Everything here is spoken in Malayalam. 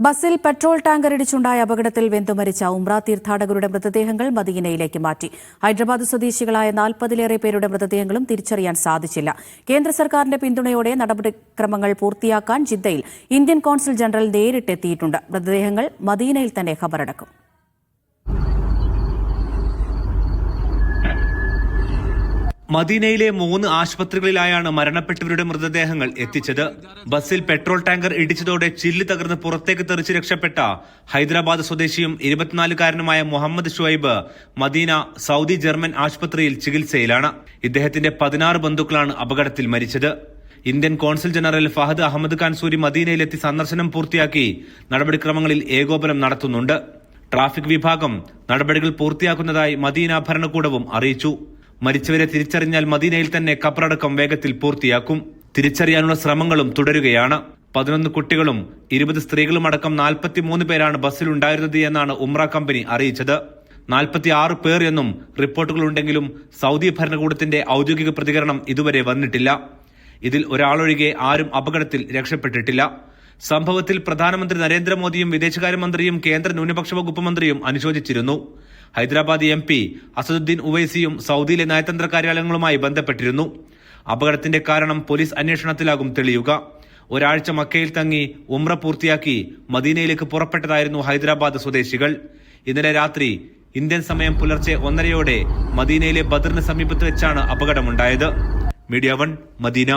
ബസ്സിൽ പെട്രോൾ ടാങ്കർ ഇടിച്ചുണ്ടായ അപകടത്തിൽ വെന്തുമരിച്ച ഉംറ തീർത്ഥാടകരുടെ മൃതദേഹങ്ങൾ മദീനയിലേക്ക് മാറ്റി. ഹൈദരാബാദ് സ്വദേശികളായ 40-ലേറെ പേരുടെ മൃതദേഹങ്ങളും തിരിച്ചറിയാൻ സാധിച്ചില്ല. കേന്ദ്ര സർക്കാരിന്റെ പിന്തുണയോടെ നടപടിക്രമങ്ങൾ പൂർത്തിയാക്കാൻ ജിദ്ദയിൽ ഇന്ത്യൻ കോൺസുൽ ജനറൽ നേരിട്ടെത്തിയിട്ടുണ്ട്. മൃതദേഹങ്ങൾ മദീനയിൽ തന്നെ ഖബറടക്കും. മദീനയിലെ 3 ആശുപത്രികളിലായാണ് മരണപ്പെട്ടവരുടെ മൃതദേഹങ്ങൾ എത്തിച്ചത്. ബസ്സിൽ പെട്രോൾ ടാങ്കർ ഇടിച്ചതോടെ ചില്ല് തകർന്ന് പുറത്തേക്ക് തെറിച്ച് രക്ഷപ്പെട്ട ഹൈദരാബാദ് സ്വദേശിയും 24-കാരനുമായ മുഹമ്മദ് ഷുഐബ് മദീന സൗദി ജർമ്മൻ ആശുപത്രിയിൽ ചികിത്സയിലാണ്. ഇദ്ദേഹത്തിന്റെ 16 ബന്ധുക്കളാണ് അപകടത്തിൽ മരിച്ചത്. Indian consul general Fahad Ahmed Khan Suri മദീനയിലെത്തി സന്ദർശനം പൂർത്തിയാക്കി നടപടിക്രമങ്ങളിൽ ഏകോപനം നടത്തുന്നുണ്ട്. ട്രാഫിക് വിഭാഗം നടപടികൾ പൂർത്തിയാക്കുന്നതായി മദീന ഭരണകൂടവും അറിയിച്ചു. മരിച്ചവരെ തിരിച്ചറിഞ്ഞാൽ മദീനയിൽ തന്നെ ഖബറടക്കം വേഗത്തിൽ പൂർത്തിയാക്കും. തിരിച്ചറിയാനുള്ള ശ്രമങ്ങളും തുടരുകയാണ്. 11 കുട്ടികളും 20 സ്ത്രീകളും അടക്കം 43 പേരാണ് ബസ്സിലുണ്ടായിരുന്നത് എന്നാണ് ഉംറ കമ്പനി അറിയിച്ചത്. 46 പേർ എന്നും റിപ്പോർട്ടുകളുണ്ടെങ്കിലും സൗദി ഭരണകൂടത്തിന്റെ ഔദ്യോഗിക പ്രതികരണം ഇതുവരെ വന്നിട്ടില്ല. ഇതിൽ ഒരാളൊഴികെ ആരും അപകടത്തിൽ രക്ഷപ്പെട്ടിട്ടില്ല. സംഭവത്തിൽ പ്രധാനമന്ത്രി നരേന്ദ്രമോദിയും വിദേശകാര്യമന്ത്രിയും കേന്ദ്ര ന്യൂനപക്ഷ വകുപ്പ് മന്ത്രിയും അനുശോചിച്ചിരുന്നു. ഹൈദരാബാദ് MP അസദുദ്ദീൻ ഉവൈസിയും സൗദിയിലെ നയതന്ത്ര കാര്യാലയങ്ങളുമായി ബന്ധപ്പെട്ടിരുന്നു. അപകടത്തിന്റെ കാരണം പോലീസ് അന്വേഷണത്തിലാകും തെളിയുക. ഒരാഴ്ച മക്കയിൽ തങ്ങി ഉംറ പൂർത്തിയാക്കി മദീനയിലേക്ക് പുറപ്പെട്ടതായിരുന്നു ഹൈദരാബാദ് സ്വദേശികൾ. ഇന്നലെ രാത്രി ഇന്ത്യൻ സമയം പുലർച്ചെ 1:30 മദീനയിലെ ബദറിന് സമീപത്ത് വെച്ചാണ് അപകടമുണ്ടായത്. Media 1 Medina.